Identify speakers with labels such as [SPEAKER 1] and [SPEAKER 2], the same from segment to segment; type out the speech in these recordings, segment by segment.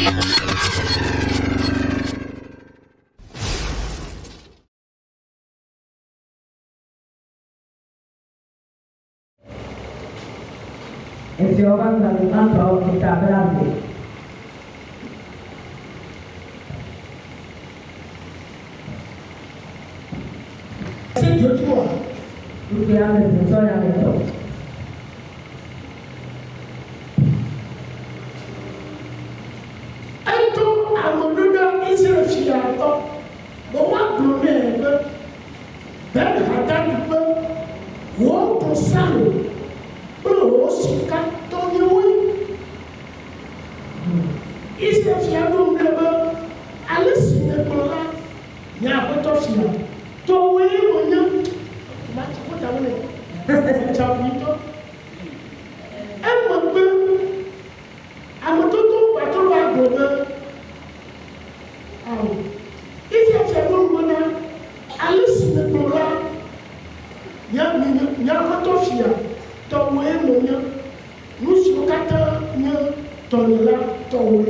[SPEAKER 1] E se orang dari kantor kita berarti. Rupiah dan yang itu.
[SPEAKER 2] Itu amududa Israel siapa? Bawa belum dan hadan itu, waktu selalu. Berosika tonyoi. Israel siapa berapa? Alis nepola. Nyapa tu siapa? Tonyoi punya. Macam apa tahu ni? Macam itu. Amu tu patron agama. Israel siapa mana? Alis nepola. Nyapa tu siapa? Towe monya, nusu kata nya tonela towe.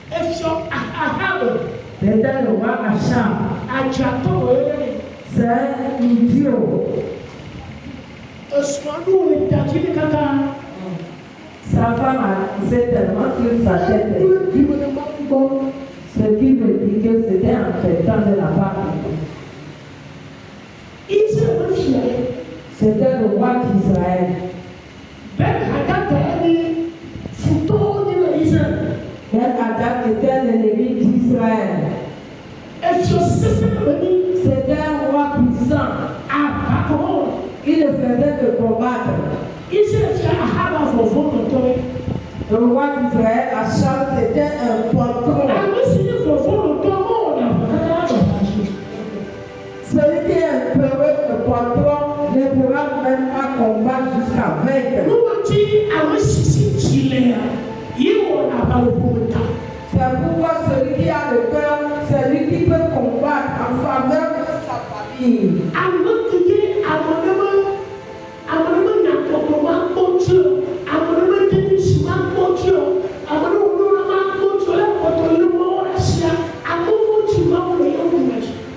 [SPEAKER 2] Efso ahaba.
[SPEAKER 1] C'était le roi Achab.
[SPEAKER 2] Achato ele.
[SPEAKER 1] C'est idiot.
[SPEAKER 2] Eswanu le tajiri kata.
[SPEAKER 1] Sa femme s'est tellement sur sa tête. Ce qui veut dire que c'était un traitant de la part. C'était le roi d'Israël.
[SPEAKER 2] Ben Hadad
[SPEAKER 1] était l'ennemi d'Israël. C'était un roi puissant. Il ne faisait que combattre. Le roi d'Israël, Achab, c'était un patron. Celui qui est un peureux, le patron, ne pourra même pas combattre jusqu'à vaincre. C'est pourquoi celui qui a le cœur, c'est lui qui peut combattre en faveur de sa famille.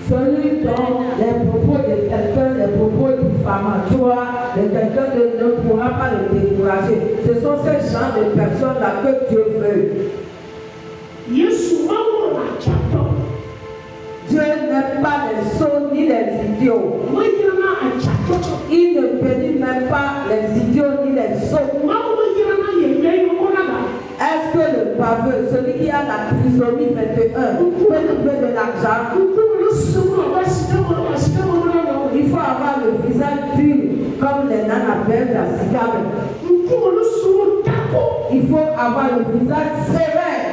[SPEAKER 1] Celui dont les propos de quelqu'un, les propos diffamatoires de quelqu'un ne pourra pas le décourager. Ce sont ces genres de personnes-là que Dieu veut. Dieu n'aime pas les sots ni les idiots. Il ne bénit même pas les idiots ni les sots. Est-ce que le baveux, celui qui a la trisomie 21, peut lever de l'argent? Il faut avoir le visage dur comme les nanabelles de la cigale. Il faut avoir le visage sévère.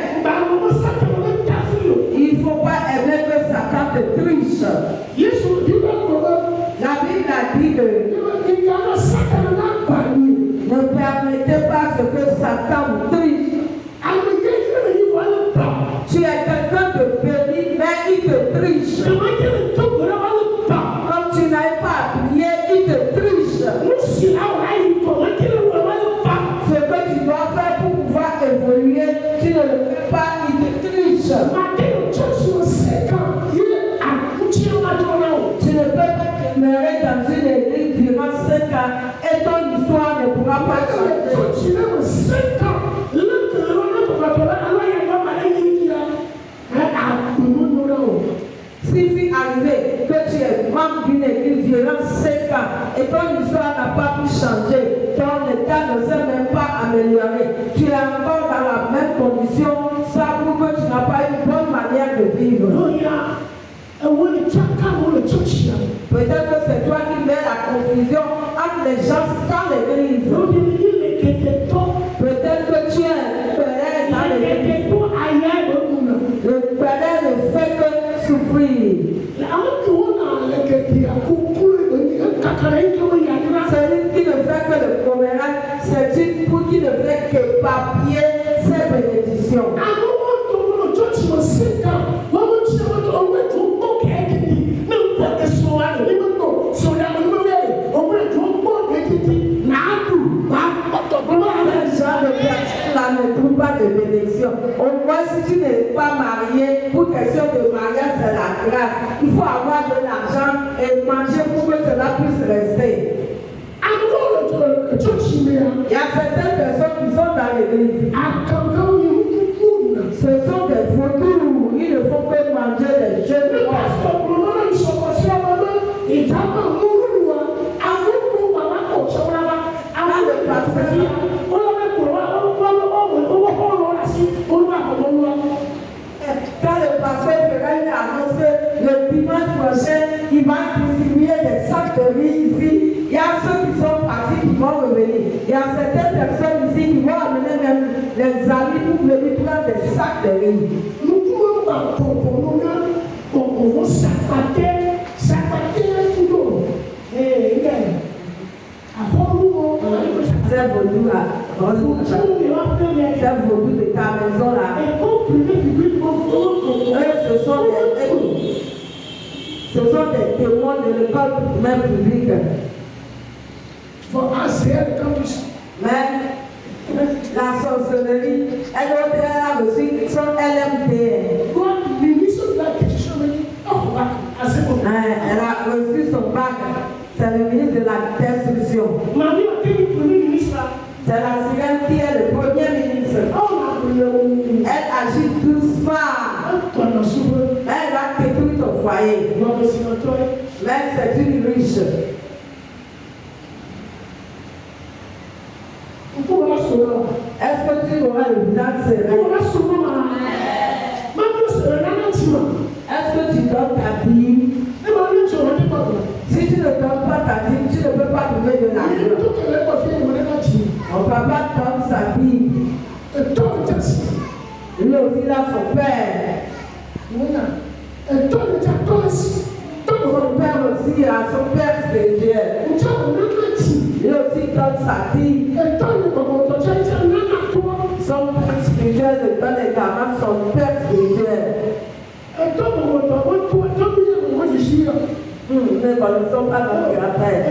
[SPEAKER 1] Il ne faut pas aimer que Satan te triche. La Bible a dit ne permettez pas ce que Satan vous triche. Tu es quelqu'un de béni, mais il te triche. Comme tu n'arrives pas à prier, il te triche. Ce que tu dois faire pour pouvoir évoluer, tu ne le fais pas, il te triche. Tu ne peux pas demeurer dans une église durant 5 ans et ton histoire ne pourra pas changer. S'il fut arrivé que tu es membre d'une église durant 5 ans et ton histoire n'a pas pu changer, ton état ne s'est même pas amélioré, tu es encore dans la même condition, ça prouve que tu n'as pas une bonne manière de vivre. Peut-être que c'est toi qui mets la confusion entre les gens dans l'église. Peut-être que tu es un père dans l'église. Le père ne fait que souffrir. Celui qui ne fait que le commérage, c'est une pour qui ne fait que papier ses bénédictions. Les gens de personne là ne trouvent pas de bénédiction. question. Au moins, si tu n'es pas marié, pour question de mariage, c'est la grâce. Il faut avoir de l'argent et manger pour que cela puisse rester. Il y a certaines personnes qui sont dans l'église. Ce sont des vautours. Ils ne font que manger des jeunes. Quand le pasteur fera une annonce le dimanche prochain, il va distribuer des sacs de riz ici. Il y a ceux qui sont partis qui vont revenir. Il y a certaines personnes ici qui vont amener même les amis pour venir prendre des sacs de riz.
[SPEAKER 2] Nous pouvons pas on va s'appâter tout l'eau. Et
[SPEAKER 1] c'est vaudou là. C'est vaudou de ta maison là. Ce sont des témoins de l'école même publique. Mais la sorcellerie, elle a reçu son LMD. Elle a reçu son bac. C'est le ministre de la Destruction. C'est la sirène qui est le premier ministre. Elle agit doucement. Elle va détruire ton foyer. Mais c'est une riche. Est-ce que tu auras le visage serré? Est-ce que tu donnes ta dîme? Si tu ne donnes pas ta dîme, tu ne peux pas trouver de l'argent. Mon papa donne sa dîme. Lui aussi, il a son père. Son père aussi a son père spirituel. Lui aussi donne sa dîme. Son père spirituel ne donne également son père spirituel. Nous ne connaissons pas notre grand-père.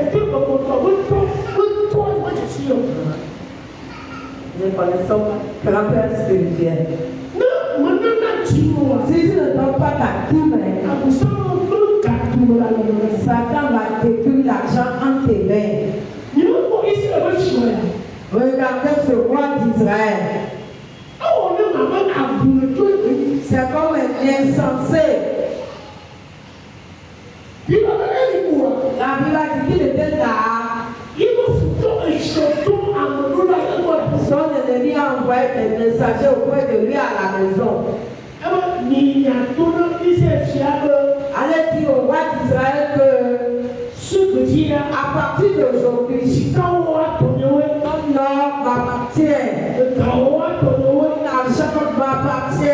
[SPEAKER 1] Nous ne connaissons pas grand-père spirituel. Si tu ne donnes pas ta dîme, Satan va détruire l'argent entre tes mains. Regardez ce roi d'Israël. C'est comme un insensé. La Bible a dit qu'il était là. Son ennemi a envoyé des messagers auprès de lui à la maison. Allez dire au roi d'Israël que à partir d'aujourd'hui, ton or m'appartient, ton argent m'appartient,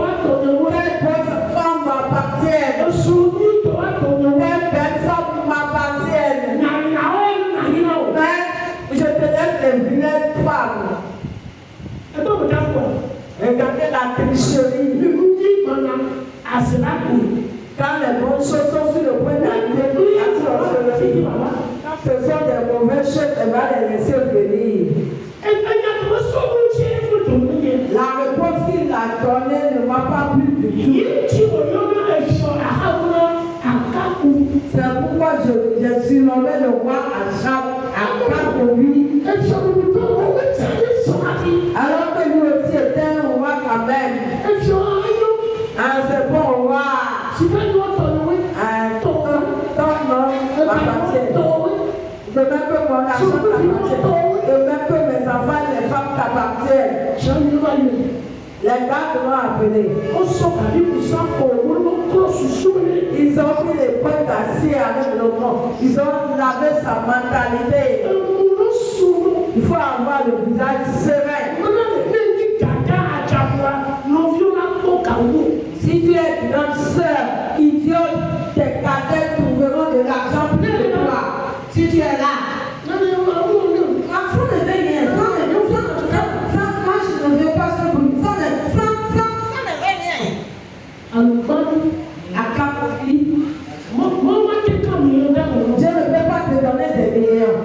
[SPEAKER 1] telle femme m'appartient, telle personne m'appartient. Mais je te laisse les vilaines femmes. Regardez la tricherie. Quand les bonnes choses sont sur le point d'arriver, quand ce sont des mauvaises choses, elle va les laisser venir. La réponse qu'il a donnée ne va pas plus du tout. C'est pourquoi je suis nommé le roi Achab pour lui. Alors que lui aussi était un roi quand même. C'est bon roi. Ton nom m'appartient. De même que mon argent t'appartient. De même que mes enfants et les femmes t'appartiennent. Les gars l'ont appelé. Ils ont pris les points d'acier avec le monde. Ils ont lavé sa mentalité. Il faut avoir le visage serein. Si tu es une grande sœur, idiote, tes cadets trouveront de l'argent pour toi. Si tu es là, moi je ne veux pas ce bruit. Ça ne veut rien. À Capri, je ne peux pas te donner des millions.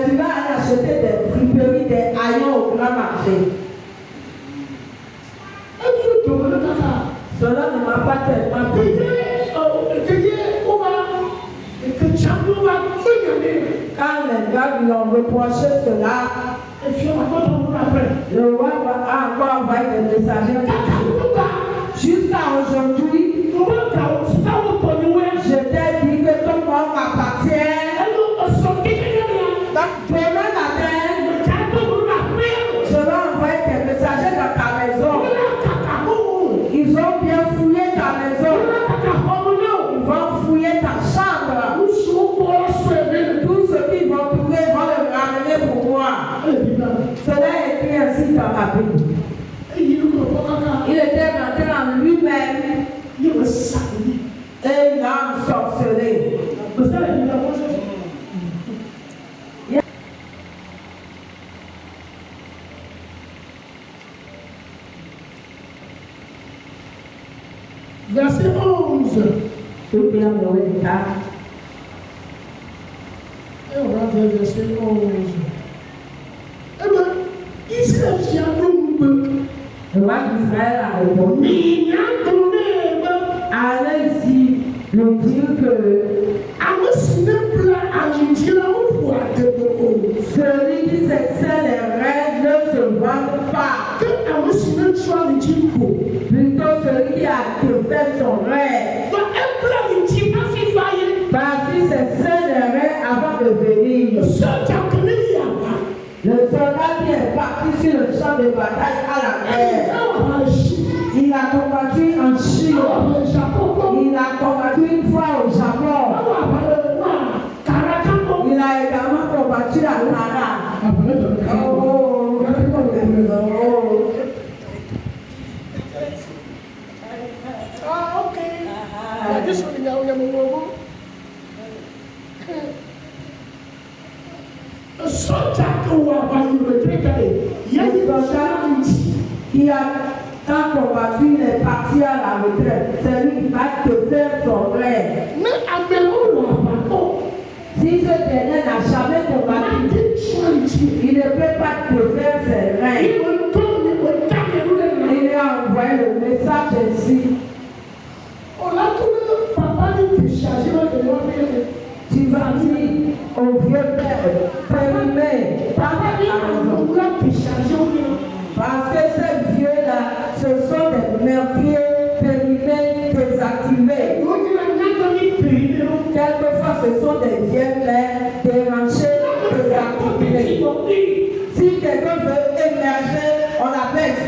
[SPEAKER 1] Tu vas aller acheter des friperies. Cela ne m'a pas tellement plu. Quand les gars lui ont reproché cela, le roi a encore envoyé des messagers. Jusqu'à aujourd'hui, je t'ai dit que ton corps m'appartient. Donc, demain matin, je vais envoyer des messagers dans ta maison. Ils ont bien fouillé ta maison. Ils vont fouiller ta chambre. Tout ce qu'ils vont trouver, vont le ramener pour moi. Cela est écrit ainsi dans la Bible. Il était rentré en lui-même et il a ensorcelé.
[SPEAKER 2] Verset 11.
[SPEAKER 1] Et on
[SPEAKER 2] va vers verset 11. Eh bien, Israël vient de
[SPEAKER 1] le roi d'Israël a répondu. Allez ici, nous dire que celui qui s'excelle les rêves ne se vante pas. Plutôt celui qui a fait son rêve. Parce qu'il s'excelle les rêves avant de venir. Le soldat qui est parti sur le champ de bataille à la guerre, il a combattu en Chine, il a combattu une fois au Japon, il a également combattu à Ghana. Qui a tant combattu, il est parti à la retraite. C'est lui qui va te faire son rêve. Si ce dernier n'a jamais combattu, il ne peut pas te faire ses rêves. Il lui a envoyé le message ainsi. Tu vas dire au vieux père, périmé, parce que ces vieux-là, ce sont des meurtriers périmés, désactivés. Quelquefois, ce sont des vieilles mères dérangées, désactivées. Si quelqu'un veut émerger, on la baisse.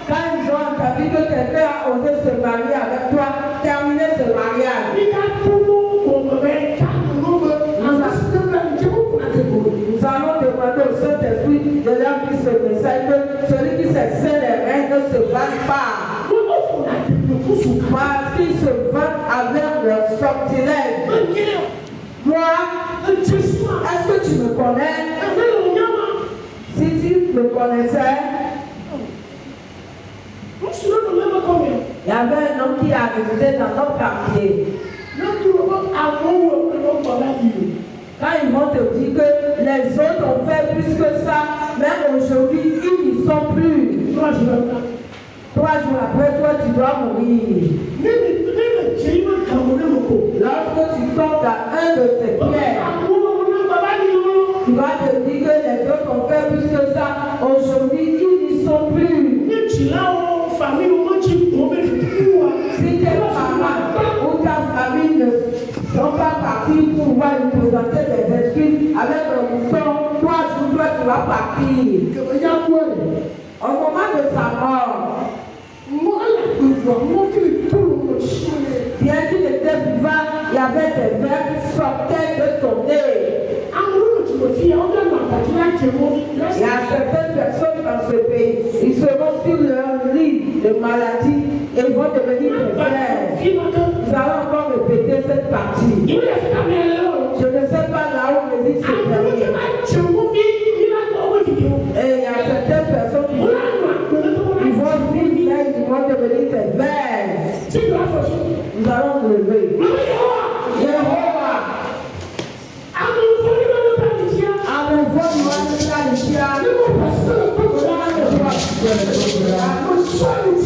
[SPEAKER 1] Quand ils ont entendu que quelqu'un a osé se marier avec toi, terminer ce mariage. Nous allons demander au Saint-Esprit de leur qui se message que celui qui s'excelle les reins ne se vante pas. Parce qu'ils se vantent avec leur sortilège. Moi, est-ce que tu me connais? Si tu me connaissais, il y avait un homme qui a résidé dans notre quartier. Quand ils vont te dire que les autres ont fait plus que ça, même aujourd'hui, ils n'y sont plus. 3 jours après, toi, tu dois mourir. Lorsque tu tombes dans un de ces pierres, tu vas te dire que les autres ont fait plus que ça. Aujourd'hui, ils n'y sont plus. Si tes parents ou ta famille ne sont pas partis pour pouvoir lui présenter des excuses avec le mouton, 3 jours, toi, tu vas partir. Au moment de sa mort, bien qu'il était vivant, il y avait des vers qui sortaient de son nez. Il y a certaines personnes dans ce pays, ils seront sur leur lit de maladie et vont devenir des vers. Nous allons encore répéter cette partie. Je ne sais pas là où Jésus se termine. Et il y a certaines personnes qui vont vivre là, ils vont devenir des vers. Nous allons nous lever. Jéhovah. Amen.
[SPEAKER 2] soit nous